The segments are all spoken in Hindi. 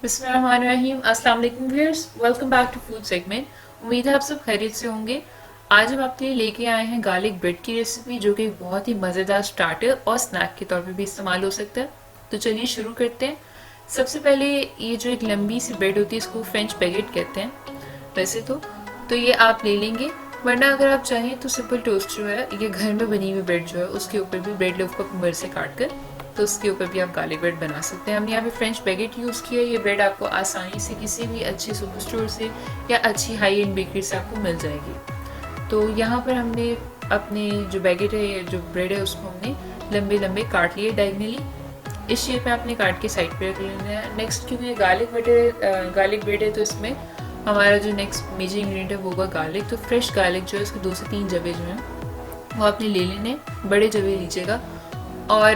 बिस्मिल्लाहिर्रहमानिर्रहीम। अस्सलाम वालेकुम viewers, welcome back to food segment. उम्मीद है आप सब खैरियत से होंगे। आज हम आपके लिए लेके आए हैं गार्लिक ब्रेड की रेसिपी, जो कि बहुत ही मज़ेदार स्टार्टर और स्नैक के तौर पे भी इस्तेमाल हो सकता है। तो चलिए शुरू करते हैं। सबसे पहले ये जो एक लंबी सी ब्रेड होती है, इसको फ्रेंच बैगेट कहते हैं वैसे तो ये आप ले लेंगे। वरना अगर आप चाहें तो सिंपल टोस्ट जो है, ये घर में बनी हुई ब्रेड जो है, उसके ऊपर भी ब्रेड लोफ को मर्ज से काट कर तो उसके ऊपर भी आप गार्लिक ब्रेड बना सकते हैं। हमने यहाँ पे फ्रेंच बैगेट यूज़ किया है। ये ब्रेड आपको आसानी से किसी भी अच्छे सुपर स्टोर से या अच्छी हाई एंड बेकरी से आपको मिल जाएगी। तो यहाँ पर हमने अपने जो बैगेट है, जो ब्रेड है, उसको हमने लंबे लंबे काट लिए डायगनली। इस शेप में आपने काट के साइड पे रख लेना है। नेक्स्ट, क्योंकि गार्लिक ब्रेड है, तो इसमें हमारा जो नेक्स्ट मेजर इंग्रेडिएंट है वो होगा गार्लिक। तो फ्रेश गार्लिक जो है, उसके 2 से 3 जवे जो हैं वो आपने ले लेने, बड़े जवे लीजिएगा। और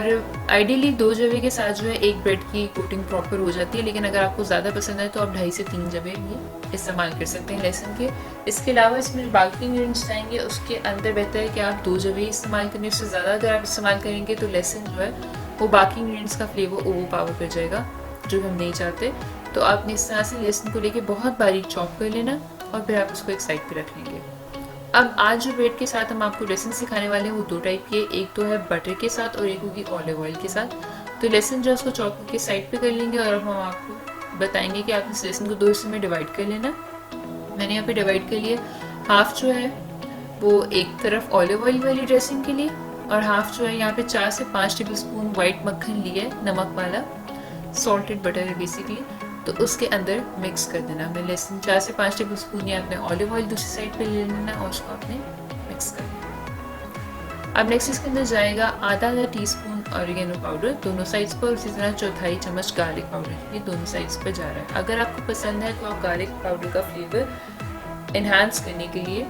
आइडियली 2 जवे के साथ जो है एक ब्रेड की कोटिंग प्रॉपर हो जाती है, लेकिन अगर आपको ज़्यादा पसंद है तो आप 2.5 से 3 जवे भी इस्तेमाल कर सकते हैं लहसुन के। इसके अलावा इसमें बाकी इंग्रेडिएंट्स आएंगे, उसके अंदर बेहतर है कि आप 2 जवे इस्तेमाल करें। उससे ज़्यादा अगर आप इस्तेमाल करेंगे तो लहसुन जो है वो बाकी इंग्रेडिएंट्स का फ्लेवर ओवर पावर कर जाएगा, जो हम नहीं चाहते। तो आपने इस तरह से लहसुन को लेके बहुत बारीक चॉप कर लेना और फिर आप उसको एक साइड पे रख लेंगे। अब आज जो ब्रेड के साथ हम आपको ड्रेसिंग सिखाने वाले हैं वो 2 टाइप की है। एक तो है बटर के साथ और एक होगी ऑलिव ऑयल के साथ। तो लेसन जो है उसको चॉप करके साइड पे कर लेंगे और अब हम आपको बताएंगे कि आप इस लेसन को 2 हिस्से में डिवाइड कर लेना। मैंने यहाँ पे डिवाइड कर लिए। हाफ जो है वो एक तरफ ऑलिव ऑयल वाली ड्रेसिंग के लिए, और हाफ जो है यहाँ पे 4 से 5 टेबल स्पून वाइट मक्खन लिया है, नमक वाला सॉल्टेड बटर है बेसिकली। तो उसके अंदर मिक्स कर देना। हमें लहसुन 4 से 5 टेबल स्पून या आपने ऑलिव ऑयल दूसरी साइड पे ले लेना और उसको आपने मिक्स कर लेना। अब नेक्स्ट इसके अंदर जाएगा आधा टीस्पून ऑरिगेनो पाउडर दोनों साइड्स पर, उसी तरह 1/4 चम्मच गार्लिक पाउडर, ये दोनों साइड्स पर जा रहा है। अगर आपको पसंद है तो आप गार्लिक पाउडर का फ्लेवर इन्हांस करने के लिए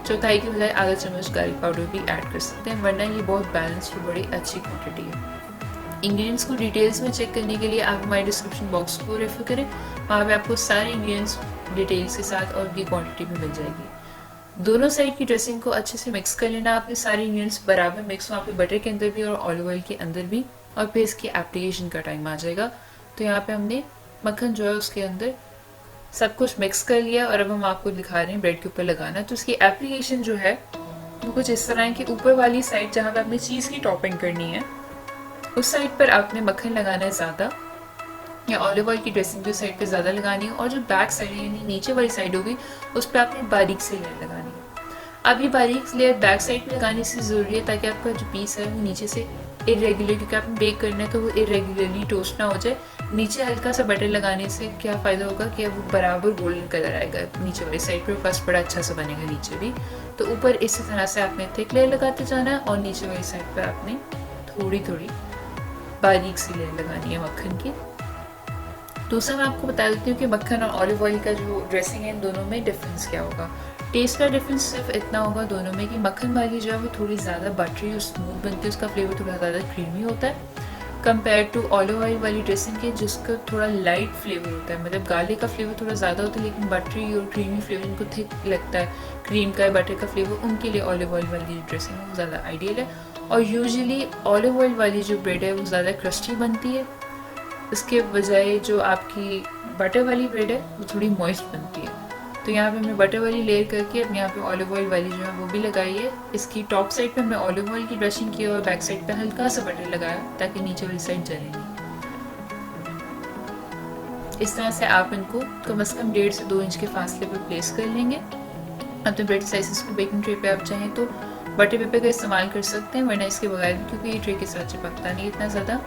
1/4 के बजाय आधा चम्मच गार्लिक पाउडर भी ऐड कर सकते हैं, वरना ये बहुत बैलेंस्ड और बड़ी अच्छी क्वांटिटी है। इंग्रेडिएंट्स को डिटेल्स में चेक करने के लिए आप हमारे डिस्क्रिप्शन बॉक्स को रेफर करें, वहाँ पे आपको सारे इंग्रेडिएंट्स डिटेल्स के साथ और उनकी क्वांटिटी भी मिल जाएगी। दोनों साइड की ड्रेसिंग को अच्छे से मिक्स कर लेना। आपके सारे इंग्रेडिएंट्स बराबर मिक्स हो, आपके बटर के अंदर भी और ऑलिव ऑयल के अंदर भी, और फिर इसकी एप्लीकेशन का टाइम आ जाएगा। तो यहाँ पे हमने मक्खन जो है उसके अंदर सब कुछ मिक्स कर लिया और अब हम आपको दिखा रहे हैं ब्रेड के ऊपर लगाना। तो इसकी एप्लीकेशन जो है वो कुछ इस तरह है कि ऊपर वाली साइड जहाँ पे आपने चीज़ की टॉपिंग करनी है, उस साइड पर आपने मक्खन लगाना है ज़्यादा, या ऑलिव ऑयल की ड्रेसिंग जो साइड पे ज़्यादा लगानी है, और जो बैक साइड यानी नीचे वाली साइड होगी उस पर आपने बारीक से लेयर लगानी है। अब ये बारीक लेयर बैक साइड पे लगाने से ज़रूरी है ताकि आपका जो पीस है वो नीचे से इरेगुलर, क्योंकि आपने बेक करना है तो वो इरेगुलरली टोस्ट ना हो जाए। नीचे हल्का सा बटर लगाने से क्या फ़ायदा होगा कि वो बराबर गोल्डन कलर आएगा नीचे वाली साइड पर, फर्स्ट बड़ा अच्छा सा बनेगा नीचे भी। तो ऊपर इसी तरह से आपने थिक लेयर लगाते जाना है और नीचे वाली साइड पर आपने थोड़ी थोड़ी बारीक सी लेयर लगानी है मक्खन की। दूसरा मैं आपको बता देती हूँ कि मक्खन और ऑलिव ऑयल का जो ड्रेसिंग है इन दोनों में डिफरेंस क्या होगा। टेस्ट का डिफरेंस सिर्फ इतना होगा दोनों में कि मक्खन वाली जो है वो थोड़ी ज़्यादा बटरी और स्मूथ बनती है, उसका फ्लेवर थोड़ा ज़्यादा क्रीमी होता है कंपेयर टू ऑलिव ऑयल वाली ड्रेसिंग के, जिसका थोड़ा लाइट फ्लेवर होता है। मतलब गार्लिक का फ्लेवर थोड़ा ज़्यादा होता है, लेकिन बटरी और क्रीमी फ्लेवर इनको थिक लगता है, क्रीम का बटर का फ्लेवर, उनके लिए ऑलिव ऑयल वाली ड्रेसिंग है वो ज़्यादा आइडियल है। और यूजुअली ऑलिव ऑयल वाली जो ब्रेड है वो ज़्यादा क्रस्टी बनती है, इसके बजाय जो आपकी बटर वाली ब्रेड है वो थोड़ी मॉइस्ट बनती है। तो यहाँ पे हमने बटर वाली लेयर करके अब यहाँ पे ऑलिव ऑयल वाली जो है वो भी लगाई है। इसकी टॉप साइड पे हमने ऑलिव ऑयल की ब्रशिंग की और बैक साइड पे हल्का सा बटर लगाया ताकि नीचे वाली साइड जले नहीं। इस तरह से आप इनको कम से कम 1.5 से 2 इंच के फासले पर प्लेस कर लेंगे। अपने ब्रेड स्लाइसेस को बेकिंग ट्रे पे आप चाहें तो बटर पेपर का इस्तेमाल कर सकते हैं, वरना इसके बगैर भी, क्योंकि ये ट्रे के साथ चिपकता नहीं इतना ज़्यादा।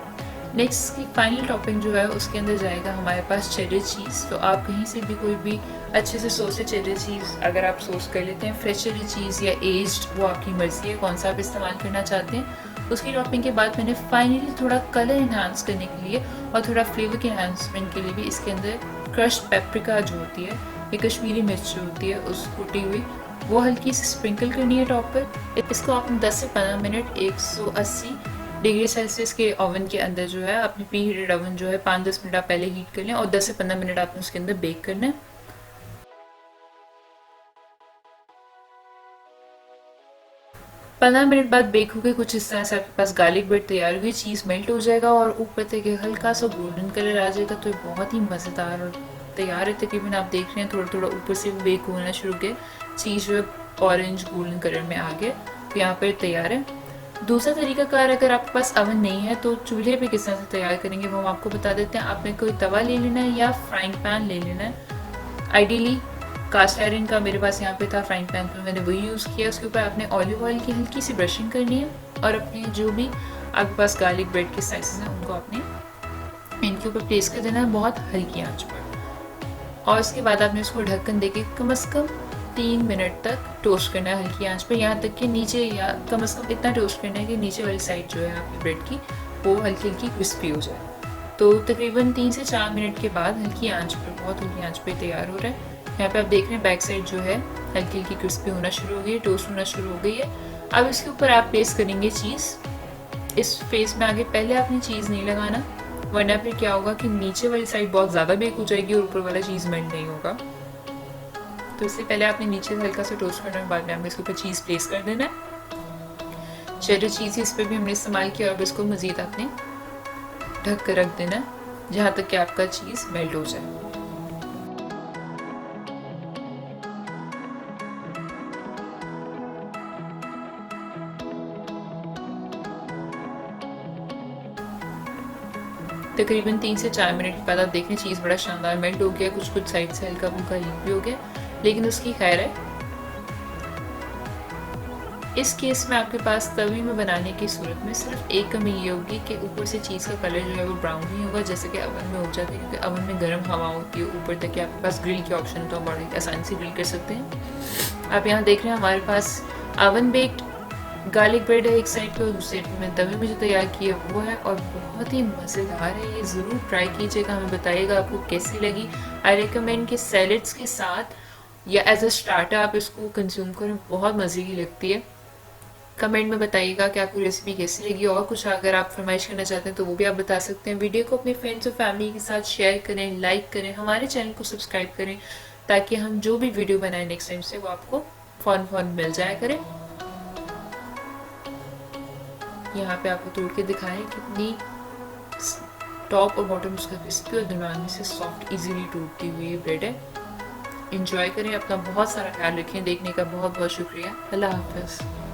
नेक्स्ट की फाइनल टॉपिंग जो है उसके अंदर जाएगा हमारे पास चेडर चीज़। तो आप कहीं से भी कोई भी अच्छे से सोस है चेडर चीज़ अगर आप सोस कर लेते हैं, फ्रेश चेडर चीज़ या एज्ड, वो आपकी मर्ज़ी है कौन सा आप इस्तेमाल करना चाहते हैं। उसकी टॉपिंग के बाद मैंने फाइनली थोड़ा कलर इन्हांस करने के लिए और थोड़ा फ्लेवर के इन्हांसमेंट के लिए भी इसके अंदर क्रश्ड पेपरिका जो होती है, ये कश्मीरी मिर्च जो होती है उस कुटी हुई, वो हल्की सी स्प्रिंकल करनी है टॉप पर। इसको आपने 10 से 15 मिनट 180 डिग्री सेल्सियस के ओवन के अंदर जो है, अपनी प्री हीटेड ओवन जो है 5-10 मिनट आप पहले हीट कर लें और 10 से 15 मिनट आपने उसके अंदर बेक करना है। 15 मिनट बाद बेक हो गए कुछ इस तरह से आपके पास गार्लिक ब्रेड तैयार हुई, चीज़ मेल्ट हो जाएगा और ऊपर तक हल्का सा गोल्डन कलर आ जाएगा, तो बहुत ही मज़ेदार और तैयार है। तकरीबन आप देख रहे हैं थोड़ा थोड़ा ऊपर से बेक होना शुरू हो गया, चीज़ जो है ऑरेंज गोल्डन कलर में आ गया, तो यहाँ पर तैयार है। दूसरा तरीकाकार, अगर आपके पास अवन नहीं है तो चूल्हे पे किस तरह से तैयार करेंगे वो हम आपको बता देते हैं। आपने कोई तवा ले लेना है या फ्राइंग पैन ले लेना है। आइडियली कास्ट आयरन का मेरे पास यहाँ पे था, फ्राइंग पैन पे मैंने वही यूज़ किया। उसके ऊपर आपने ऑलिव ऑयल की हल्की सी ब्रशिंग करनी है और अपने जो भी आपके पास गार्लिक ब्रेड के स्लाइसेस हैं उनको आपने इनके ऊपर प्लेस कर देना है बहुत हल्की आंच पर। और उसके बाद आपने उसको ढक्कन देके कम से कम 3 मिनट तक टोस्ट करना है हल्की आंच पर, यहाँ तक कि नीचे, या कम से कम इतना टोस्ट करना है कि नीचे वाली साइड जो है आपकी ब्रेड की वो हल्की हल्की क्रिस्पी हो जाए। तो तकरीबन 3 से 4 मिनट के बाद हल्की आंच पर, बहुत हल्की आंच पर तैयार हो रहा है। यहाँ पे आप देख रहे हैं बैक साइड जो है हल्की हल्की क्रिस्पी होना शुरू हो गई है, टोस्ट होना शुरू हो गई है। अब इसके ऊपर आप प्लेस करेंगे चीज़। इस फेस में आगे पहले आपने चीज़ नहीं लगाना, वरना फिर क्या होगा कि नीचे वाली साइड बहुत ज़्यादा बेक हो जाएगी और ऊपर वाला चीज़ मेल्ट नहीं होगा। तो इससे पहले आपने नीचे से हल्का सा टोस्ट करना है, बाद में आपने इसके ऊपर चीज़ प्लेस कर देना है। चेडर चीज़ इस पर भी हमने इस्तेमाल किया और इसको मज़ीद आपने ढक कर रख देना है जहाँ तक कि आपका चीज़ मेल्ट हो जाए। तकरीबन 3 से 4 मिनट के बाद आप देख रहे हैं चीज़ बड़ा शानदार मेल्ट हो गया, कुछ कुछ साइड से हल्का फुल्का लीक भी हो गया, लेकिन उसकी खैर है। इस केस में आपके पास तवे में बनाने की सूरत में सिर्फ एक कमी ये होगी कि ऊपर से चीज़ का कलर जो है वो ब्राउन नहीं होगा जैसे कि अवन में हो जाता है, क्योंकि अवन में गर्म हवा होती है, ऊपर तक कि आपके पास ग्रिल की ऑप्शन है तो आप बड़ी आसानी से ग्रिल कर सकते हैं। आप यहाँ देख रहे हैं हमारे पास अवन बेक्ड गार्लिक ब्रेड है एक साइड पे और दूसरी साइड में तवे में जो तैयार किया वो है और बहुत ही मज़ेदार है। ये ज़रूर ट्राई कीजिएगा, हमें बताइएगा आपको कैसी लगी। आई रिकमेंड कि सैलड्स के साथ या एज अ स्टार्टर आप इसको कंज्यूम करें, बहुत मज़े की लगती है। कमेंट में बताइएगा कि आपको रेसिपी कैसी लगी, और कुछ अगर आप फरमाइश करना चाहते हैं तो वो भी आप बता सकते हैं। वीडियो को अपने फ्रेंड्स और फैमिली के साथ शेयर करें, लाइक करें, हमारे चैनल को सब्सक्राइब करें ताकि हम जो भी वीडियो बनाएं नेक्स्ट टाइम से वो आपको फ़ौरन मिल जाया करें। यहाँ पे आपको तोड़ के दिखाएं कितनी टॉप और बॉटम उसका क्रिस्पी और दरमियान से सॉफ्ट इजीली टूटती हुई ब्रेड है। एंजॉय करें, अपना बहुत सारा ख्याल रखें। देखने का बहुत बहुत शुक्रिया। अल्लाह हाफ़िज़।